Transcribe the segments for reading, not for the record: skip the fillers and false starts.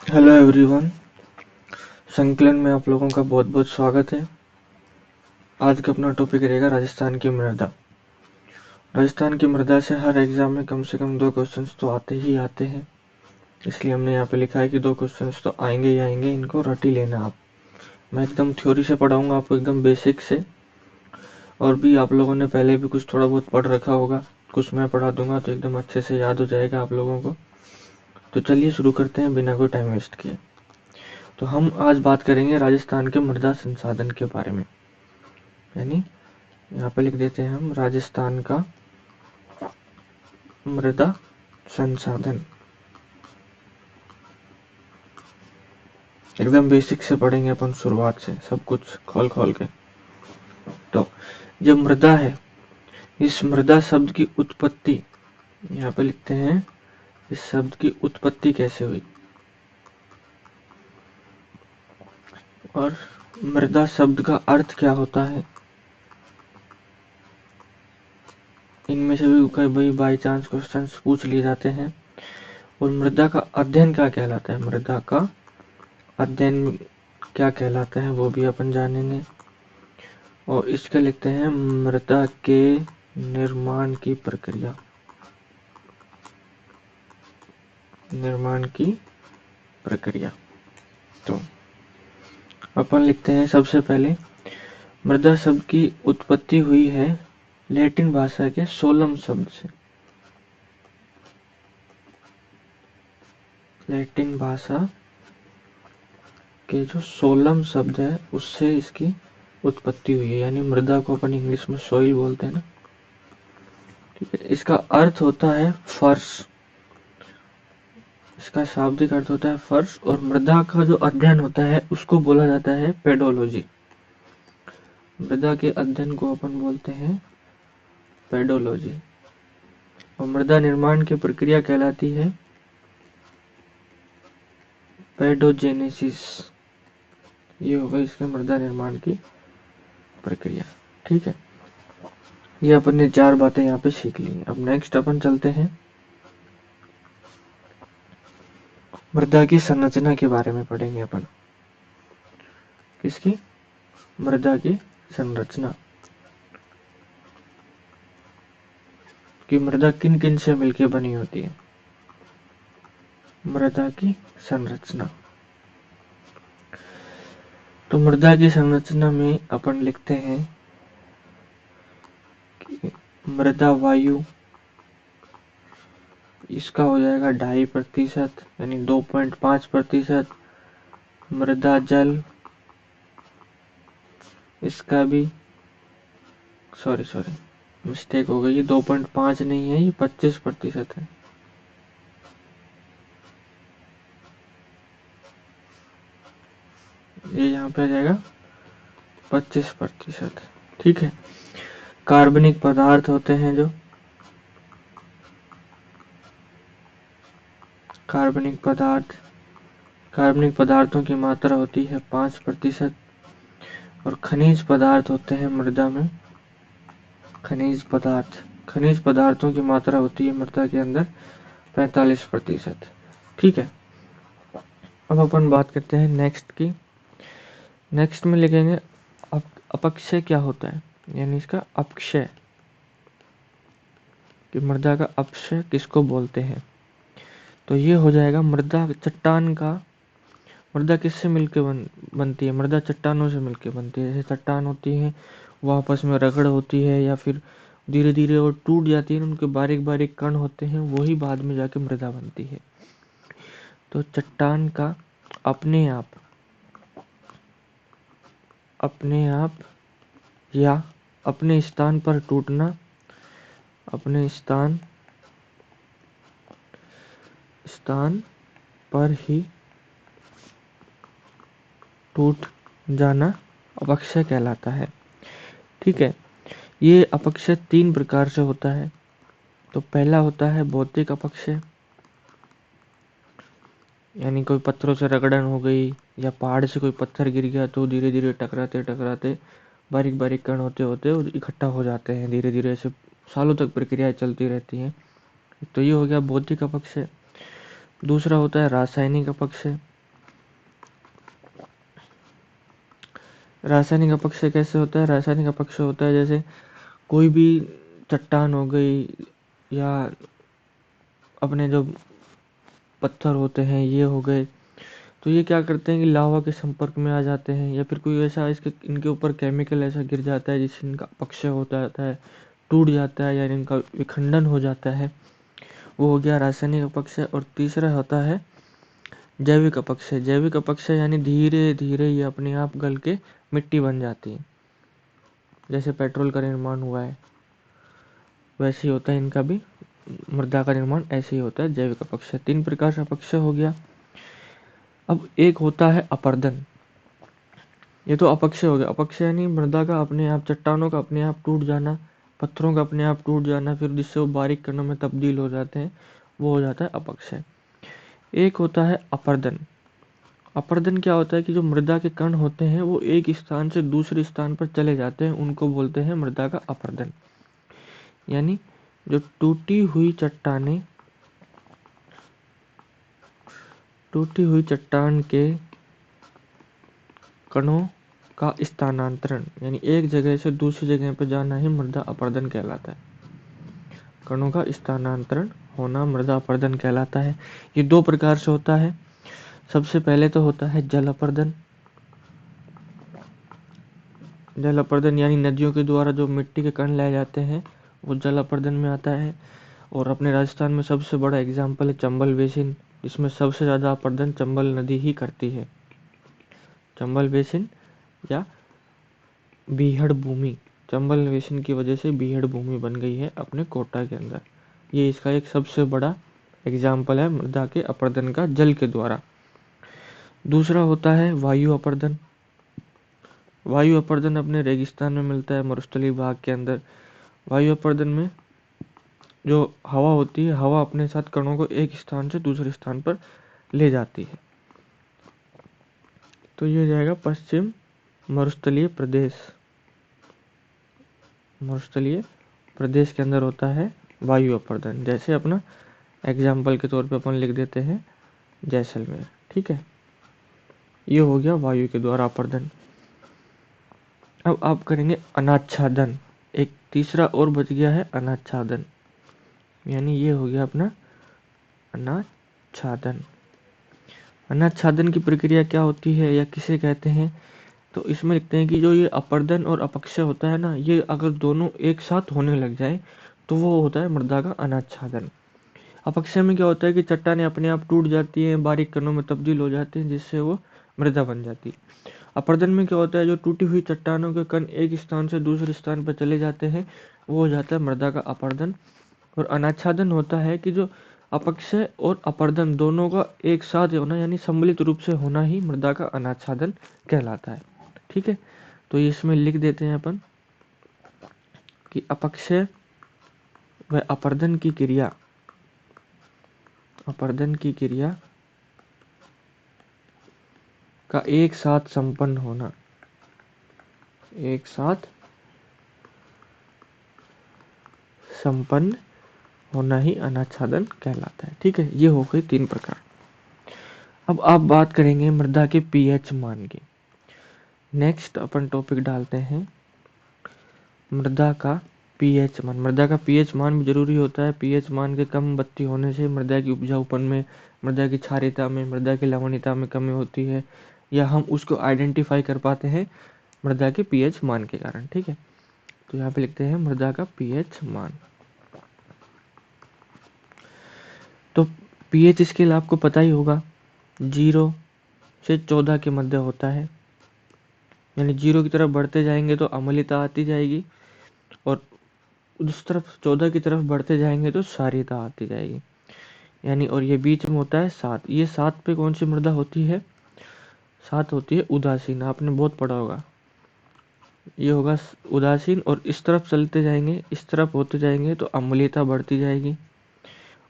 Hello everyone, संकलन में आप लोगों का बहुत बहुत स्वागत है। आज का अपना टॉपिक रहेगा राजस्थान की मृदा। राजस्थान की मृदा से हर एग्जाम में कम से कम 2 क्वेश्चंस तो आते ही आते हैं, इसलिए हमने यहाँ पे लिखा है कि 2 क्वेश्चंस तो आएंगे ही आएंगे, इनको रट ही लेना आप। मैं एकदम थ्योरी से पढ़ाऊंगा आपको, एकदम बेसिक से। और भी आप लोगों ने पहले भी कुछ थोड़ा बहुत पढ़ रखा होगा, कुछ मैं पढ़ा दूंगा तो एकदम अच्छे से याद हो जाएगा आप लोगों को। तो चलिए शुरू करते हैं बिना कोई टाइम वेस्ट किए। तो हम आज बात करेंगे राजस्थान के मृदा संसाधन के बारे में, यानी यहाँ पे लिख देते हैं हम राजस्थान का मृदा संसाधन। एकदम बेसिक से पढ़ेंगे अपन, शुरुआत से सब कुछ खोल खोल के। तो जो मृदा है, इस मृदा शब्द की उत्पत्ति, यहाँ पे लिखते हैं इस शब्द की उत्पत्ति कैसे हुई, और मृदा शब्द का अर्थ क्या होता है। इनमें से भी कई बाई चांस क्वेश्चन पूछ लिए जाते हैं। और मृदा का अध्ययन क्या कहलाता है, मृदा का अध्ययन क्या कहलाता है वो भी अपन जानेंगे। और इसके लिखते हैं मृदा के निर्माण की प्रक्रिया, निर्माण की प्रक्रिया। तो अपन लिखते हैं सबसे पहले, मृदा शब्द की उत्पत्ति हुई है लैटिन भाषा के सोलम शब्द से। लैटिन भाषा के जो सोलम शब्द है उससे इसकी उत्पत्ति हुई है, यानी मृदा को अपन इंग्लिश में सोइल बोलते हैं ना। ठीक है, इसका अर्थ होता है फर्श, इसका शाब्दिक अर्थ होता है फर्श। और मृदा का जो अध्ययन होता है उसको बोला जाता है पेडोलॉजी। मृदा के अध्ययन को अपन बोलते हैं पेडोलॉजी। और मृदा निर्माण की प्रक्रिया कहलाती है पेडोजेनेसिस। ये होगा इसके मृदा निर्माण की प्रक्रिया। ठीक है, ये अपन ने 4 बातें यहाँ पे सीख ली। अब नेक्स्ट अपन चलते हैं मृदा की संरचना के बारे में पढ़ेंगे अपन। किसकी? मृदा की संरचना, कि मृदा किन किन से मिलकर बनी होती है। मृदा की संरचना, तो मृदा की संरचना में अपन लिखते हैं कि मृदा वायु, इसका हो जाएगा 2.5%, यानी 2.5%। मृदा जल, इसका भी सॉरी मिस्टेक हो गई, ये 2.5 नहीं है, ये 25% है। ये यहाँ पे आ जाएगा 25%। ठीक है, कार्बनिक पदार्थ होते हैं जो कार्बनिक पदार्थों की मात्रा होती है 5%। और खनिज पदार्थ होते हैं मृदा में, खनिज पदार्थों की मात्रा होती है मृदा के अंदर 45%। ठीक है, अब अपन बात करते हैं नेक्स्ट की। नेक्स्ट में लिखेंगे अपक्षय क्या होता है, यानी इसका अपक्षय, कि मृदा का अपक्षय किसको बोलते हैं। तो ये हो जाएगा मृदा चट्टान का। मृदा किससे मिलकर बनती है, मृदा चट्टानों से मिलकर बनती है। जैसे चट्टान होती है वो आपस में रगड़ होती है, या फिर धीरे धीरे वो टूट जाती है, उनके बारीक बारीक कण होते हैं, वही बाद में जाके मृदा बनती है। तो चट्टान का अपने आप या अपने स्थान पर टूटना, अपने स्थान पर ही टूट जाना अपक्षय कहलाता है। ठीक है, ये अपक्षय 3 प्रकार से होता है। तो पहला होता है भौतिक अपक्षय, यानी कोई पत्थरों से रगड़न हो गई, या पहाड़ से कोई पत्थर गिर गया तो धीरे धीरे टकराते टकराते बारीक बारीक कण होते होते इकट्ठा हो जाते हैं, धीरे धीरे ऐसे सालों तक प्रक्रियाएं चलती रहती हैं। तो ये हो गया भौतिक अपक्षय। दूसरा होता है रासायनिक अपक्षय, रासायनिक अपक्षय कैसे होता है? रासायनिक अपक्षय होता है जैसे कोई भी चट्टान हो गई या अपने जो पत्थर होते हैं ये हो गए, तो ये क्या करते हैं कि लावा के संपर्क में आ जाते हैं, या फिर कोई ऐसा इसके इनके ऊपर केमिकल ऐसा गिर जाता है जिससे इनका अपक्षय होता जाता है, टूट जाता है या इनका विखंडन हो जाता है, वो हो गया रासायनिक अपक्षय। और तीसरा होता है जैविक अपक्षय। जैविक अपक्षय यानी धीरे धीरे ये अपने आप गल के मिट्टी बन जाती है, जैसे पेट्रोल का निर्माण हुआ है वैसे ही होता है इनका भी, मृदा का निर्माण ऐसे ही होता है। जैविक अपक्षय 3 प्रकार से अपक्षय हो गया। अब एक होता है अपर्दन। ये तो अपक्षय हो गया। अपक्षय यानी मृदा का अपने आप, चट्टानों का अपने आप टूट जाना, पत्थरों का अपने आप टूट जाना, फिर जिससे वो बारीक कणों में तब्दील हो जाते हैं, वो हो जाता है अपक्षय। एक होता है अपर्दन। अपर्दन क्या होता है कि जो मृदा के कण होते हैं वो एक स्थान से दूसरे स्थान पर चले जाते हैं, उनको बोलते हैं मृदा का अपर्दन। यानी जो टूटी हुई चट्टान के कणों का स्थानांतरण, यानी एक जगह से दूसरी जगह पर जाना ही मृदा अपरदन कहलाता है। कणों का स्थानांतरण होना मृदा अपरदन कहलाता है। ये 2 प्रकार से होता है। सबसे पहले तो होता है जल अपरदन। जल अपरदन यानी नदियों के द्वारा जो मिट्टी के कण लाए जाते हैं वो जल अपरदन में आता है। और अपने राजस्थान में सबसे बड़ा एग्जाम्पल है चंबल बेसिन, जिसमें सबसे ज़्यादा अपरदन चंबल नदी ही करती है। चंबल बेसिन या बीहड़ भूमि, चंबल बेसिन की वजह से बीहड़ भूमि बन गई है अपने कोटा के अंदर। ये इसका एक सबसे बड़ा एग्जाम्पल है मृदा के अपरदन का जल के द्वारा। दूसरा होता है वायु अपरदन। वायु अपरदन अपने रेगिस्तान में मिलता है, मरुस्थलीय भाग के अंदर। वायु अपरदन में जो हवा होती है, हवा अपने साथ कणों को एक स्थान से दूसरे स्थान पर ले जाती है। तो ये जाएगा पश्चिम मरुस्थलीय प्रदेश। मरुस्थलीय प्रदेश के अंदर होता है वायु अपरदन। जैसे अपना एग्जाम्पल के तौर पे अपन लिख देते हैं जैसलमेर। ठीक है, ये हो गया वायु के द्वारा अपरदन। अब आप करेंगे अनाच्छादन। एक तीसरा और बच गया है अनाच्छादन, यानी ये हो गया अपना अनाच्छादन। अनाच्छादन की प्रक्रिया क्या होती है या किसे कहते हैं? तो इसमें लिखते हैं कि जो ये अपरदन और अपक्षय होता है ना, ये अगर दोनों एक साथ होने लग जाए तो वो होता है मृदा का अनाच्छादन। अपक्षय में क्या होता है कि चट्टानें अपने आप टूट जाती हैं, बारीक कणों में तब्दील हो जाती हैं, जिससे वो मृदा बन जाती है। अपरदन में क्या होता है, जो टूटी हुई चट्टानों के कण एक स्थान से दूसरे स्थान पर चले जाते हैं, वो हो जाता है मृदा का अपरदन। और अनाच्छादन होता है कि जो अपक्षय और अपरदन दोनों का एक साथ होना, यानी सम्मिलित रूप से होना ही मृदा का अनाच्छादन कहलाता है। ठीक है, तो इसमें लिख देते हैं अपन कि अपक्षय व अपरदन की क्रिया, अपरदन की क्रिया का एक साथ संपन्न होना, एक साथ संपन्न होना ही अनाच्छादन कहलाता है। ठीक है, ये हो गई 3 प्रकार। अब आप बात करेंगे मृदा के पीएच मान की। नेक्स्ट अपन टॉपिक डालते हैं मृदा का पीएच मान। मृदा का पीएच मान भी जरूरी होता है। पीएच मान के कम बत्ती होने से मृदा की उपजाऊपन में, मृदा की क्षारीयता में, मृदा की लवणीयता में कमी होती है, या हम उसको आइडेंटिफाई कर पाते हैं मृदा के पीएच मान के कारण। ठीक है, तो यहाँ पे लिखते हैं मृदा का पीएच मान। तो पीएच स्केल आपको पता ही होगा, 0 से 14 के मध्य होता है। यानी 0 की तरफ बढ़ते जाएंगे तो अम्लता आती जाएगी, और उस तरफ 14 की तरफ बढ़ते जाएंगे तो क्षारीयता आती जाएगी। यानी और ये बीच में होता है 7। ये 7 पे कौन सी मृदा होती है? 7 होती है उदासीन। आपने बहुत पढ़ा होगा, ये होगा उदासीन। और इस तरफ चलते जाएंगे, इस तरफ होते जाएंगे तो अम्लता बढ़ती जाएगी,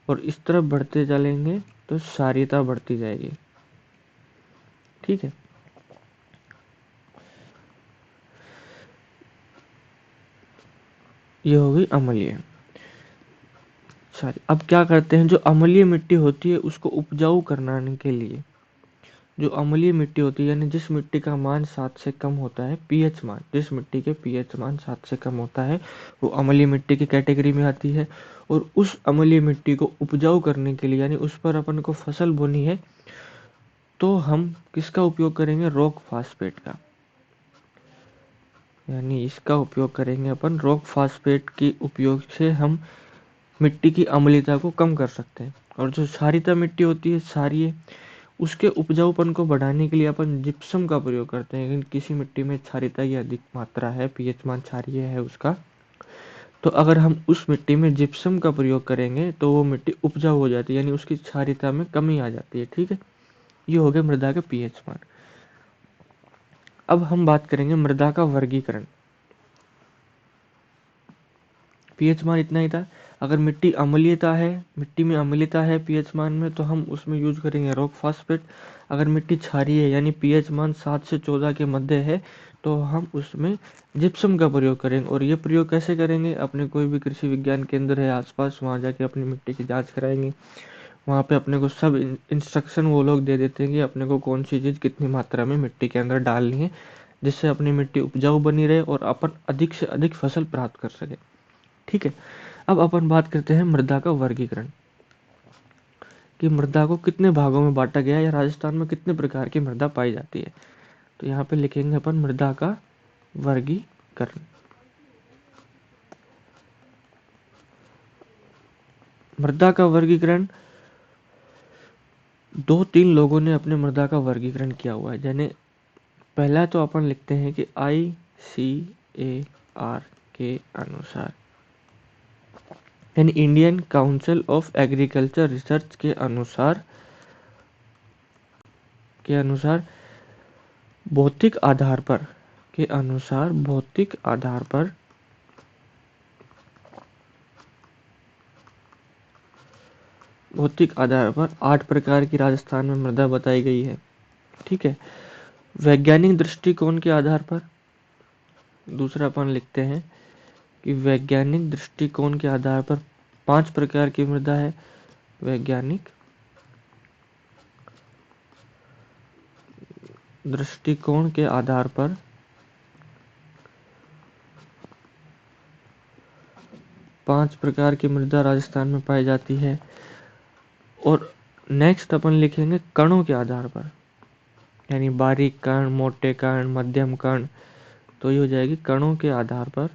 और इस तरफ बढ़ते चलेंगे तो क्षारीयता बढ़ती जाएगी। ठीक है, ये हो गई अम्लीय। अब क्या करते हैं, जो अम्लीय मिट्टी होती है उसको उपजाऊ कराने के लिए जो अम्लीय मिट्टी होती है, यानी जिस मिट्टी का मान 7 से कम होता है, पीएच मान, जिस मिट्टी के पीएच मान 7 से कम होता है, वो अम्लीय मिट्टी की कैटेगरी में आती है। और उस अम्लीय मिट्टी को उपजाऊ करने के लिए, यानी उस पर अपन को फसल बोनी है, तो हम किसका उपयोग करेंगे? रॉक फास्फेट का। यानी इसका उपयोग करेंगे अपन, रॉक फास्फेट के उपयोग से हम मिट्टी की अम्लीयता को कम कर सकते हैं। और जो क्षारीयता मिट्टी होती है, क्षारीय, उसके उपजाऊपन को बढ़ाने के लिए अपन जिप्सम का प्रयोग करते हैं। लेकिन किसी मिट्टी में क्षारीयता की अधिक मात्रा है, पीएच मान क्षारीय है उसका, तो अगर हम उस मिट्टी में जिप्सम का प्रयोग करेंगे तो वो मिट्टी उपजाऊ हो जाती है, यानी उसकी क्षारीयता में कमी आ जाती है। ठीक है, ये हो गया मृदा का पीएच मान। अब हम बात करेंगे मृदा का वर्गीकरण। पीएच मान इतना ही था। अगर मिट्टी अम्लीयता है, मिट्टी में अम्लीयता है पीएच मान में, तो हम उसमें यूज करेंगे रॉक फास्फेट। अगर मिट्टी क्षारीय है, यानी पीएच मान 7 से 14 के मध्य है, तो हम उसमें जिप्सम का प्रयोग करेंगे। और ये प्रयोग कैसे करेंगे? अपने कोई भी कृषि विज्ञान केंद्र है आसपास, वहाँ जाके अपनी मिट्टी की जांच कराएंगे। वहाँ पे अपने को सब इंस्ट्रक्शन वो लोग दे देते हैं कि अपने को कौन सी चीज़ कितनी मात्रा में मिट्टी के अंदर डालनी है, जिससे अपनी मिट्टी उपजाऊ बनी रहे और अपन अधिक से अधिक फसल प्राप्त कर सके। ठीक है, अब अपन बात करते हैं मृदा का वर्गीकरण, कि मृदा को कितने भागों में बांटा गया है, या राजस्थान में कितने प्रकार की मृदा पाई जाती है। तो यहाँ पे लिखेंगे अपन मृदा का वर्गीकरण। मृदा का वर्गीकरण 2-3 लोगों ने अपने मृदा का वर्गीकरण किया हुआ है। जैसे पहला तो अपन लिखते हैं कि ICAR के अनुसार, यानी Indian council of agriculture research के अनुसार भौतिक आधार पर भौतिक आधार पर 8 प्रकार की राजस्थान में मृदा बताई गई है। ठीक है, वैज्ञानिक दृष्टिकोण के आधार पर दूसरा अपन लिखते हैं कि वैज्ञानिक दृष्टिकोण के आधार पर 5 प्रकार की मृदा है। वैज्ञानिक दृष्टिकोण के आधार पर 5 प्रकार की मृदा राजस्थान में पाई जाती है। और नेक्स्ट अपन लिखेंगे कणों के आधार पर, यानी बारीक कण, मोटे कण, मध्यम कण, तो ये हो जाएगी कणों के आधार पर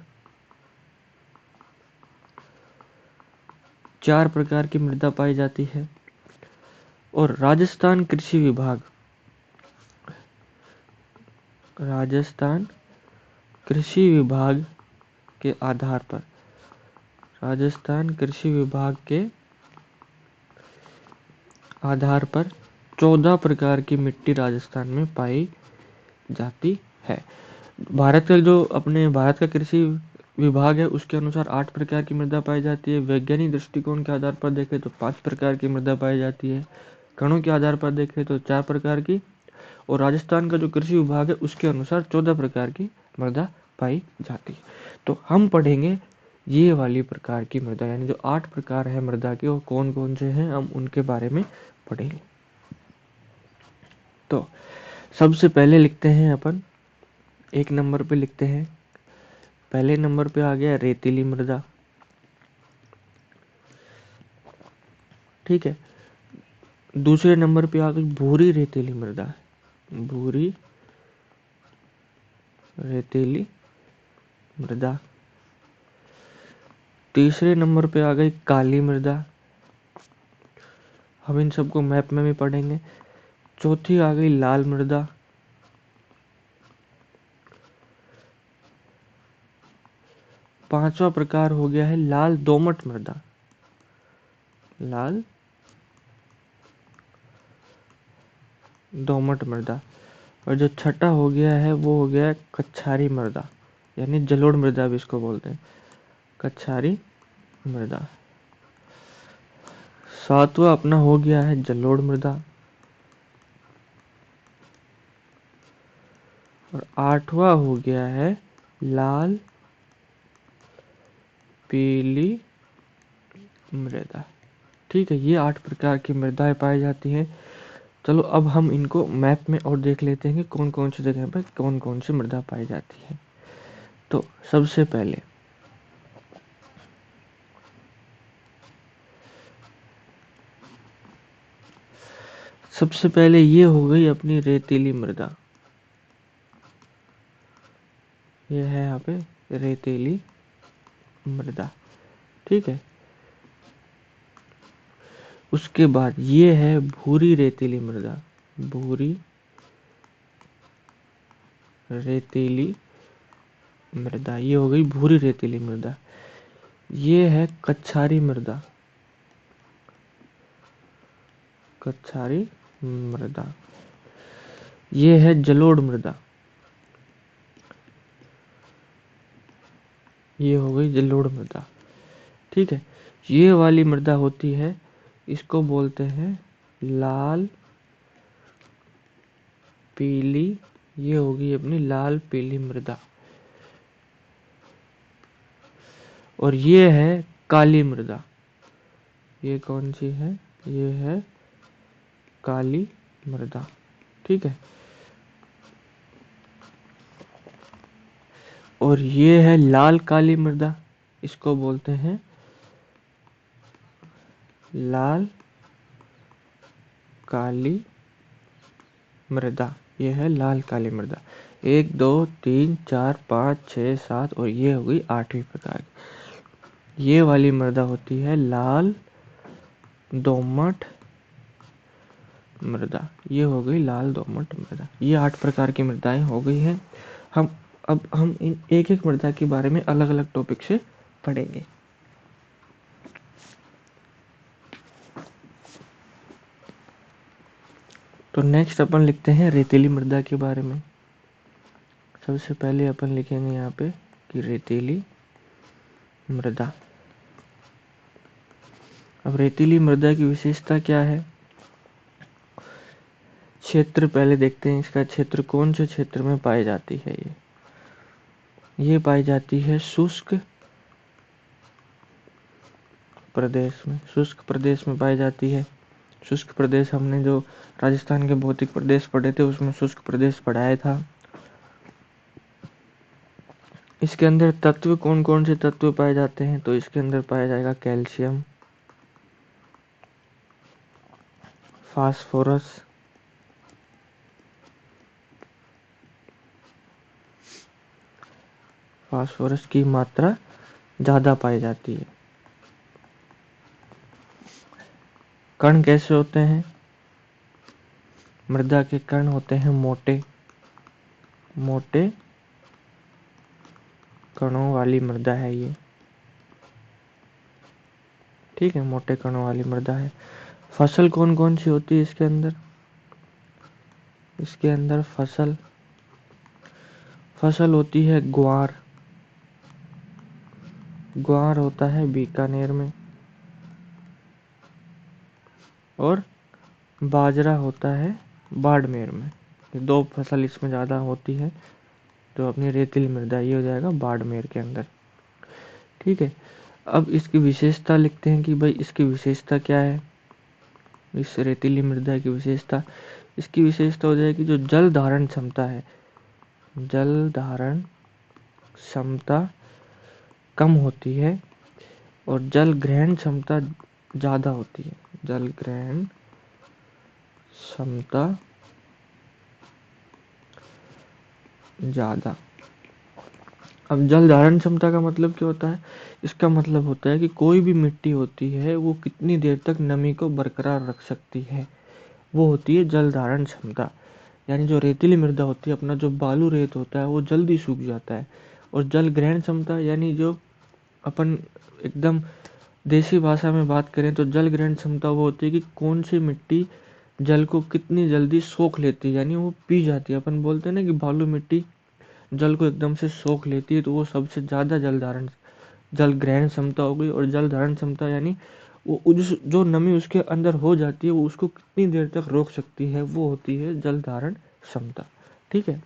4 प्रकार की मृदा पाई जाती है। और राजस्थान कृषि विभाग के आधार पर, राजस्थान कृषि विभाग के आधार पर 14 प्रकार की मिट्टी राजस्थान में पाई जाती है। भारत का कृषि विभाग है, उसके अनुसार 8 प्रकार की मृदा पाई जाती है। वैज्ञानिक दृष्टिकोण के आधार पर देखें तो 5 प्रकार की मृदा पाई जाती है। कणों के आधार पर देखें तो 4 प्रकार की। और राजस्थान का जो कृषि विभाग है उसके अनुसार 14 प्रकार की मृदा पाई जाती है। तो हम पढ़ेंगे ये वाली प्रकार की मृदा, यानी जो 8 प्रकार है मृदा के, वो कौन कौन से हैं, हम उनके बारे में पढ़ेंगे। तो सबसे पहले लिखते हैं अपन, 1 नंबर पे लिखते हैं, पहले नंबर पे आ गया रेतीली मृदा। ठीक है, दूसरे नंबर पे आ गई भूरी रेतीली मृदा, भूरी रेतीली मृदा। तीसरे नंबर पे आ गई काली मृदा, हम इन सबको मैप में भी पढ़ेंगे। चौथी आ गई लाल मृदा। पांचवा प्रकार हो गया है लाल दोमट मृदा, लाल दोमट मृदा। और जो छठा हो गया है वो हो गया कच्छारी मृदा, यानी जलोढ़ मृदा भी इसको बोलते हैं, कच्छारी मृदा। सातवां अपना हो गया है जलोढ़ मृदा। और आठवां हो गया है लाल पीली मृदा। ठीक है, ये 8 प्रकार की मृदाएं पाई जाती हैं। चलो अब हम इनको मैप में और देख लेते हैं कि कौन कौन सी जगह पर कौन कौन सी मृदा पाई जाती है। तो सबसे पहले ये हो गई अपनी रेतीली मृदा। ये है यहाँ पे रेतीली मृदा, ठीक है। उसके बाद ये है भूरी रेतीली मृदा, भूरी रेतीली मृदा, ये हो गई भूरी रेतीली मृदा। ये है कछारी मृदा, कछारी मृदा। ये है जलोढ़ मृदा, ये हो गई जलोढ़ मृदा, ठीक है। ये वाली मृदा होती है, इसको बोलते हैं लाल पीली, ये होगी अपनी लाल पीली मृदा। और ये है काली मृदा, ये कौन सी है, ये है काली मृदा, ठीक है। और ये है लाल काली मृदा, इसको बोलते हैं लाल काली मृदा, ये है लाल काली मृदा। 1 2 3 4 5 6 7 और ये हो गई 8वीं प्रकार की। ये वाली मृदा होती है लाल दोमट मृदा, ये हो गई लाल दोमट मृदा। ये 8 प्रकार की मृदाएं हो गई हैं। अब हम इन एक एक मृदा के बारे में अलग अलग टॉपिक से पढ़ेंगे। तो नेक्स्ट अपन लिखते हैं रेतीली मृदा के बारे में। सबसे पहले अपन लिखेंगे यहाँ पे कि रेतीली मृदा। अब रेतीली मृदा की विशेषता क्या है, क्षेत्र पहले देखते हैं इसका। क्षेत्र कौन से क्षेत्र में पाई जाती है, ये पाई जाती है शुष्क प्रदेश में, शुष्क प्रदेश में पाई जाती है। शुष्क प्रदेश हमने जो राजस्थान के भौतिक प्रदेश पढ़े थे उसमें शुष्क प्रदेश पढ़ाया था। इसके अंदर तत्व कौन कौन से तत्व पाए जाते हैं, तो इसके अंदर पाया जाएगा कैल्शियम, फास्फोरस, फास्फोरस की मात्रा ज्यादा पाई जाती है। कण कैसे होते हैं, मृदा के कण होते हैं मोटे मोटे कणों वाली मृदा है ये, ठीक है, मोटे कणों वाली मृदा है। फसल कौन कौन सी होती है इसके अंदर, इसके अंदर फसल होती है ग्वार, ग्वार होता है बीकानेर में, और बाजरा होता है बाड़मेर में। ये 2 फसल इसमें ज़्यादा होती है। तो अपनी रेतीली मृदा ये हो जाएगा बाड़मेर के अंदर, ठीक है। अब इसकी विशेषता लिखते हैं कि भाई इसकी विशेषता क्या है। इस रेतीली मृदा की विशेषता, इसकी विशेषता हो जाएगी जो जल धारण क्षमता है, जल धारण क्षमता कम होती है और जल ग्रहण क्षमता ज़्यादा होती है, जल ग्रहण क्षमता ज़्यादा। अब जल धारण क्षमता का मतलब क्या होता है, इसका मतलब होता है कि कोई भी मिट्टी होती है वो कितनी देर तक नमी को बरकरार रख सकती है, वो होती है जल धारण क्षमता। यानी जो रेतीली मृदा होती है, अपना जो बालू रेत होता है वो जल्दी सूख जाता है। और जल ग्रहण क्षमता यानी जो अपन एकदम देसी भाषा में बात करें तो जल ग्रहण क्षमता वो होती है कि कौन सी मिट्टी जल को कितनी जल्दी सोख लेती है, यानी वो पी जाती है। अपन बोलते हैं ना कि बालू मिट्टी जल को एकदम से सोख लेती है, तो वो सबसे ज़्यादा जल ग्रहण क्षमता हो गई। और जल धारण क्षमता यानी वो जो नमी उसके अंदर हो जाती है वो उसको कितनी देर तक रोक सकती है, वो होती है जल धारण क्षमता, ठीक है।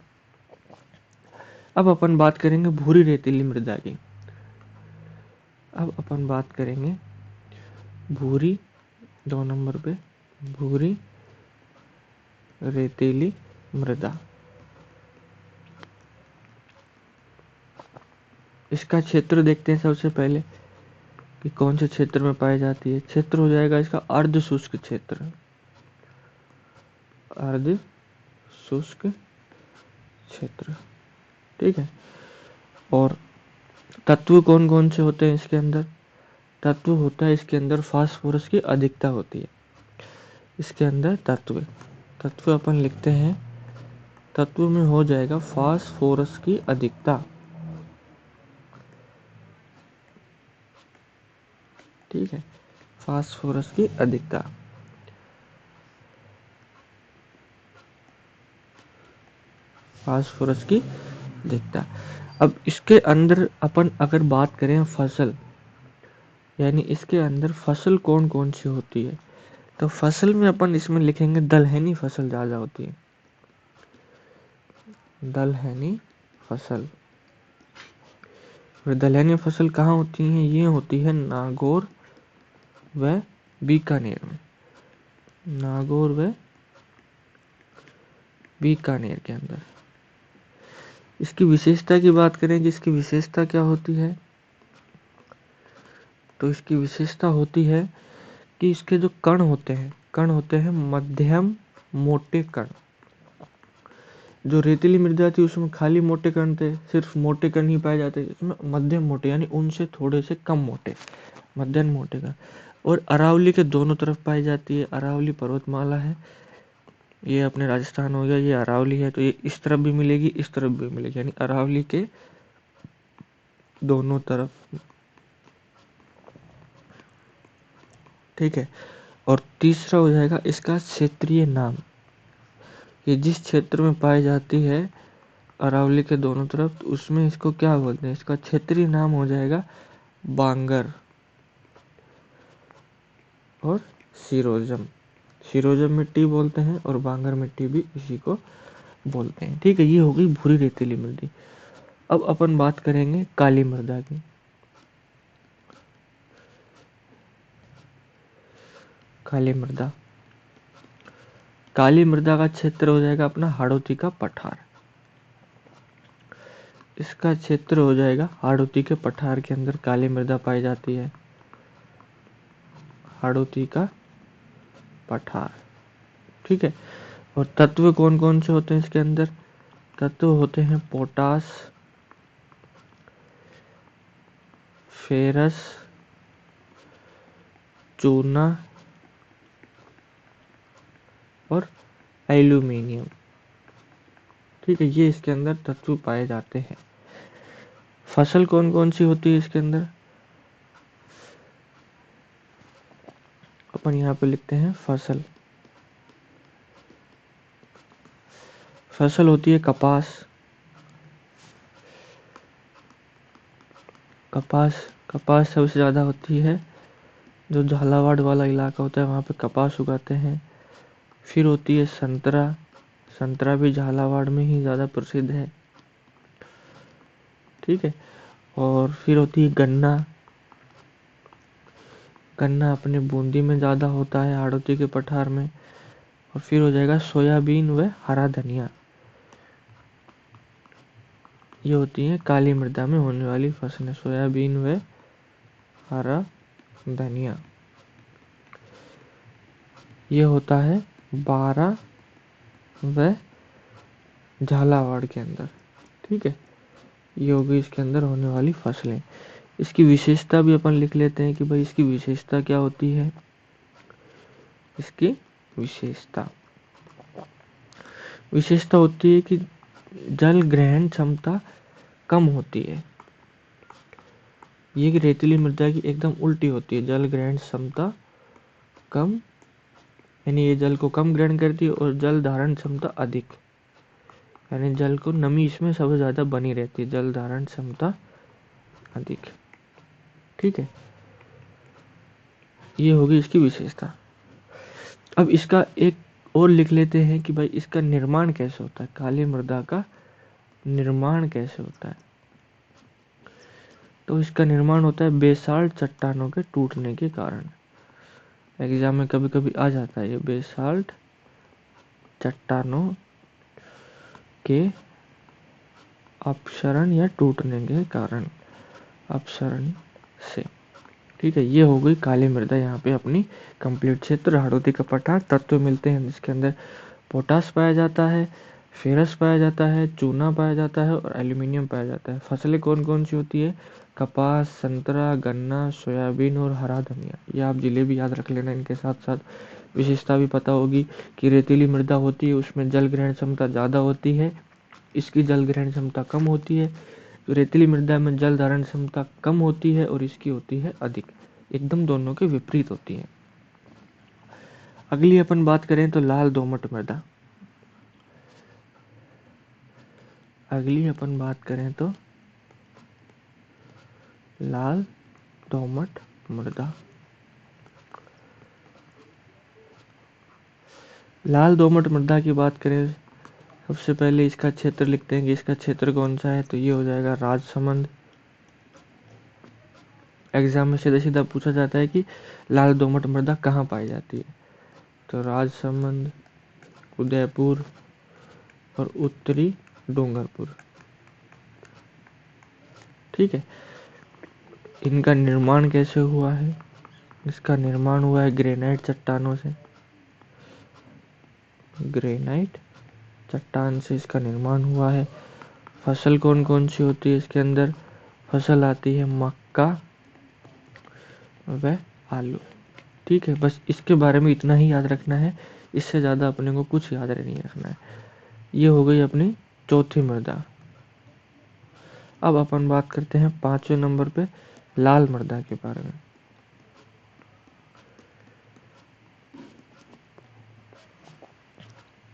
अब अपन बात करेंगे भूरी रेतीली मृदा की। अब अपन बात करेंगे भूरी, 2 नंबर पे भूरी रेतीली मृदा। इसका क्षेत्र देखते हैं सबसे पहले कि कौन से क्षेत्र में पाई जाती है। क्षेत्र हो जाएगा इसका अर्ध शुष्क क्षेत्र, अर्ध शुष्क क्षेत्र, ठीक है। और तत्व कौन कौन से होते हैं इसके अंदर? तत्व होता है इसके अंदर फास्फोरस की अधिकता होती है। इसके अंदर तत्व अपन लिखते हैं, तत्व में हो जाएगा फास्फोरस की अधिकता, ठीक है, फास्फोरस की अधिकता। फास्फोरस की अधिकता। अब इसके अंदर अपन अगर बात करें फसल, यानी इसके अंदर फसल कौन कौन सी होती है, तो फसल में अपन इसमें लिखेंगे दलहनी फसल ज्यादा होती है, दलहनी फसल। और दलहनी फसल कहाँ होती है? ये होती है नागौर व बीकानेर में, नागौर व बीकानेर के अंदर। इसकी विशेषता की बात करें कि इसकी विशेषता क्या होती है, तो इसकी विशेषता होती है कि इसके जो कण होते हैं मध्यम मोटे कण। जो रेतीली मृदा थी उसमें खाली मोटे कण थे, सिर्फ मोटे कण ही पाए जाते, इसमें मध्यम मोटे यानी उनसे थोड़े से कम मोटे, मध्यम मोटे कण। और अरावली के दोनों तरफ पाई जाती है। अरावली पर्वतमाला है, ये अपने राजस्थान हो गया, ये अरावली है, तो ये इस तरफ भी मिलेगी, इस तरफ भी मिलेगी, यानी अरावली के दोनों तरफ, ठीक है। और तीसरा हो जाएगा इसका क्षेत्रीय नाम, ये जिस क्षेत्र में पाई जाती है अरावली के दोनों तरफ, तो उसमें इसको क्या बोलते हैं, इसका क्षेत्रीय नाम हो जाएगा बांगर और सिरोजम। सिरोजम मिट्टी बोलते हैं और बांगर मिट्टी भी इसी को बोलते हैं, ठीक है। ये हो गई भूरी रेतीली मृदा। अब अपन बात करेंगे काली मृदा की। काली मृदा, काली मृदा का क्षेत्र हो जाएगा अपना हाड़ौती का पठार। इसका क्षेत्र हो जाएगा हाड़ौती के पठार के अंदर काली मृदा पाई जाती है, हाड़ौती का पठार, ठीक है। और तत्व कौन कौन से होते हैं इसके अंदर? तत्व होते हैं पोटास, फेरस, चूना और एल्यूमिनियम, ठीक है। ये इसके अंदर तत्व पाए जाते हैं। फसल कौन कौन सी होती है इसके अंदर? अपन यहाँ पे लिखते हैं फसल। फसल होती है कपास, कपास सबसे ज्यादा होती है, जो झालावाड़ वाला इलाका होता है वहाँ पे कपास उगाते हैं। फिर होती है संतरा, संतरा भी झालावाड़ में ही ज़्यादा प्रसिद्ध है, ठीक है। और फिर होती है गन्ना, गन्ना अपने बूंदी में ज़्यादा होता है, हाड़ौती के पठार में। और फिर हो जाएगा सोयाबीन व हरा धनिया, ये होती है काली मृदा में होने वाली फसलें, सोयाबीन व हरा धनिया। ये होता है बारा व झालावाड़ के अंदर, ठीक है। ये होगी इसके अंदर होने वाली फसलें। इसकी विशेषता भी अपन लिख लेते हैं कि भाई इसकी विशेषता क्या होती है। इसकी विशेषता होती है कि जल ग्रहण क्षमता कम होती है। ये रेतीली मृदा की एकदम उल्टी होती है, जल ग्रहण क्षमता कम, यानी ये जल को कम ग्रहण करती है, और जल धारण क्षमता अधिक, यानी जल को नमी इसमें सबसे ज्यादा बनी रहती है, जल धारण क्षमता अधिक, ठीक है। ये होगी इसकी विशेषता। अब इसका एक और लिख लेते हैं कि भाई इसका निर्माण कैसे होता है, काली मृदा का निर्माण कैसे होता है। तो इसका निर्माण होता है बेसाल्ट चट्टानों के टूटने के कारण। एग्जाम में कभी कभी आ जाता है ये बेसाल्ट चट्टानों के अपक्षरण या टूटने के कारण, अपक्षरण से। ठीक है, ये हो गई काली मृदा यहाँ पे अपनी कंप्लीट। क्षेत्र हाड़ौती का पठार तत्व मिलते हैं जिसके अंदर पोटास पाया जाता है, फेरस पाया जाता है, चूना पाया जाता है और एल्यूमिनियम पाया जाता है। फसलें कौन कौन सी होती है? कपास, संतरा, गन्ना, सोयाबीन और हरा धनिया। ये आप जिले भी याद रख लेना, इनके साथ साथ विशेषता भी पता होगी कि रेतीली मृदा होती है उसमें जल ग्रहण क्षमता ज़्यादा होती है, इसकी जल ग्रहण क्षमता कम होती है। तो रेतीली मृदा में जल धारण क्षमता कम होती है और इसकी होती है अधिक, एकदम दोनों के विपरीत होती है। अगली अपन बात करें तो लाल दोमट मृदा। अगली अपन बात करें तो लाल दोमट मृदा। लाल दोमट मृदा की बात करें, सबसे पहले इसका क्षेत्र लिखते हैं कि इसका क्षेत्र कौन सा है, तो ये हो जाएगा राजसमंद। एग्जाम में सीधा सीधा पूछा जाता है कि लाल दोमट मृदा कहाँ पाई जाती है, तो राजसमंद, उदयपुर और उत्तरी डूंगरपुर। ठीक है, इनका निर्माण कैसे हुआ है? इसका निर्माण हुआ है ग्रेनाइट चट्टानों से। ग्रेनाइट चट्टान से इसका निर्माण हुआ है। फसल कौन कौन सी होती है इसके अंदर? फसल आती है मक्का व आलू। ठीक है, बस इसके बारे में इतना ही याद रखना है, इससे ज़्यादा अपने को कुछ याद नहीं रखना है। ये हो गई अपनी चौथी मृदा। अब अपन बात करते हैं 5वें नंबर पे लाल मृदा के बारे में।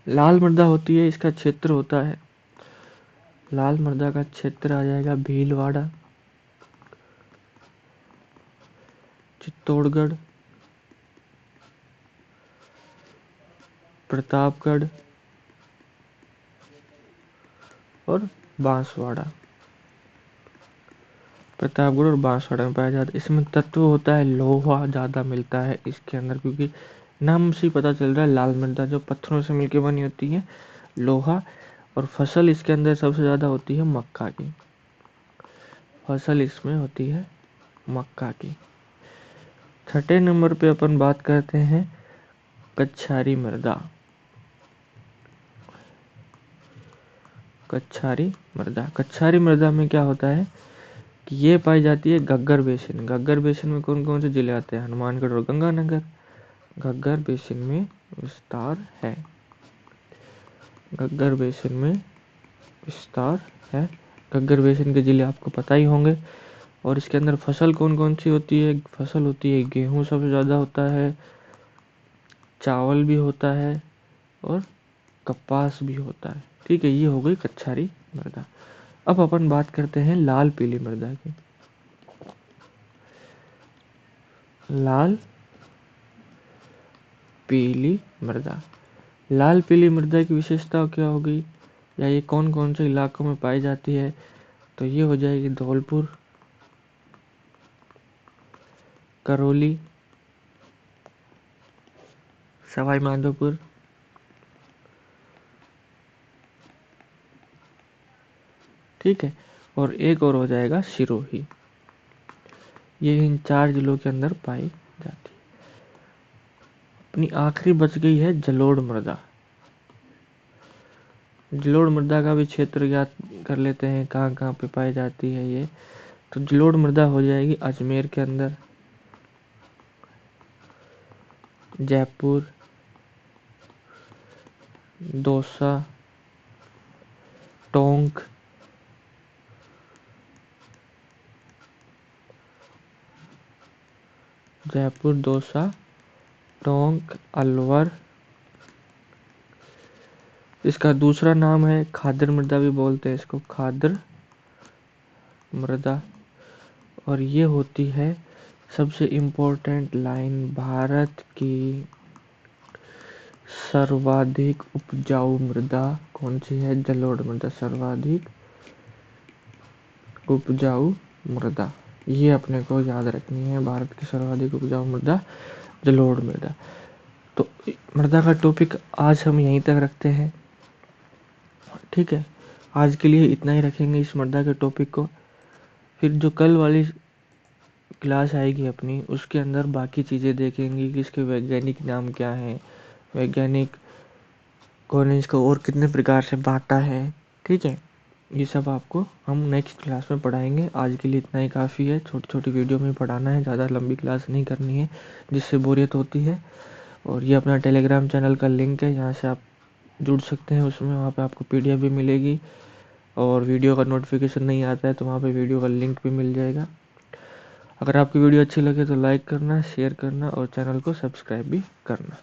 लाल मृदा होती है, इसका क्षेत्र होता है, लाल मृदा का क्षेत्र आ जाएगा भीलवाड़ा, चित्तौड़गढ़, प्रतापगढ़ और बांसवाड़ा। प्रतापगढ़ और बांसवाड़ा में पाया जाता है। इसमें तत्व होता है लोहा ज़्यादा मिलता है इसके अंदर, क्योंकि नाम से ही पता चल रहा है लाल मृदा जो पत्थरों से मिलकर बनी होती है, लोहा। और फसल इसके अंदर सबसे ज़्यादा होती है मक्का की, फसल इसमें होती है मक्का की। छठे नंबर पे अपन बात करते हैं कच्छारी मृदा। कच्छारी मृदा, कच्छारी मृदा में क्या होता है कि ये पाई जाती है घग्गर बेसिन। घग्गर बेसिन में कौन कौन से जिले आते हैं? हनुमानगढ़ और गंगानगर। घग्गर बेसिन में विस्तार है, घग्गर बेसिन में विस्तार है। घग्गर बेसिन के जिले आपको पता ही होंगे। और इसके अंदर फसल कौन कौन सी होती है? फसल होती है गेहूं सबसे ज़्यादा होता है, चावल भी होता है और कपास भी होता है। ठीक है, ये हो गई कच्छारी मृदा। अब अपन बात करते हैं लाल पीली मृदा की। लाल पीली मृदा, लाल पीली मृदा की विशेषता क्या होगी, या ये कौन कौन से इलाकों में पाई जाती है, तो ये हो जाएगी धौलपुर, करौली, सवाई माधोपुर, ठीक है, और एक और हो जाएगा सिरोही। ये इन 4 जिलों के अंदर पाई जाती है। अपनी आखिरी बच गई है जलोढ़ मृदा। जलोढ़ मृदा का भी क्षेत्र याद कर लेते हैं, कहाँ कहाँ पे पाई जाती है ये। तो जलोढ़ मृदा हो जाएगी अजमेर के अंदर, जयपुर, दौसा, टोंक, जयपुर, दौसा, टोंक, अलवर। इसका दूसरा नाम है खादर मृदा भी बोलते हैं इसको, खादर मृदा। और ये होती है सबसे इम्पोर्टेंट लाइन, भारत की सर्वाधिक उपजाऊ मृदा कौन सी है? जलोढ़ मृदा, सर्वाधिक उपजाऊ मृदा। ये अपने को याद रखनी है, भारत की सर्वाधिक उपजाऊ मृदा जलोढ़ मृदा। तो मृदा का टॉपिक आज हम यहीं तक रखते हैं, ठीक है। आज के लिए इतना ही रखेंगे इस मृदा के टॉपिक को। फिर जो कल वाली क्लास आएगी अपनी, उसके अंदर बाकी चीज़ें देखेंगे कि इसके वैज्ञानिक नाम क्या है, वैज्ञानिक कौन इसको और कितने प्रकार से बांटा है, ठीक है। ये सब आपको हम नेक्स्ट क्लास में पढ़ाएंगे। आज के लिए इतना ही काफ़ी है, छोटी छोटी वीडियो में पढ़ाना है, ज़्यादा लंबी क्लास नहीं करनी है जिससे बोरियत होती है। और ये अपना टेलीग्राम चैनल का लिंक है, यहाँ से आप जुड़ सकते हैं उसमें, वहाँ पे आपको PDF भी मिलेगी और वीडियो का नोटिफिकेशन नहीं आता है तो वहाँ पे वीडियो का लिंक भी मिल जाएगा। अगर आपकी वीडियो अच्छी लगे तो लाइक करना, शेयर करना और चैनल को सब्सक्राइब भी करना।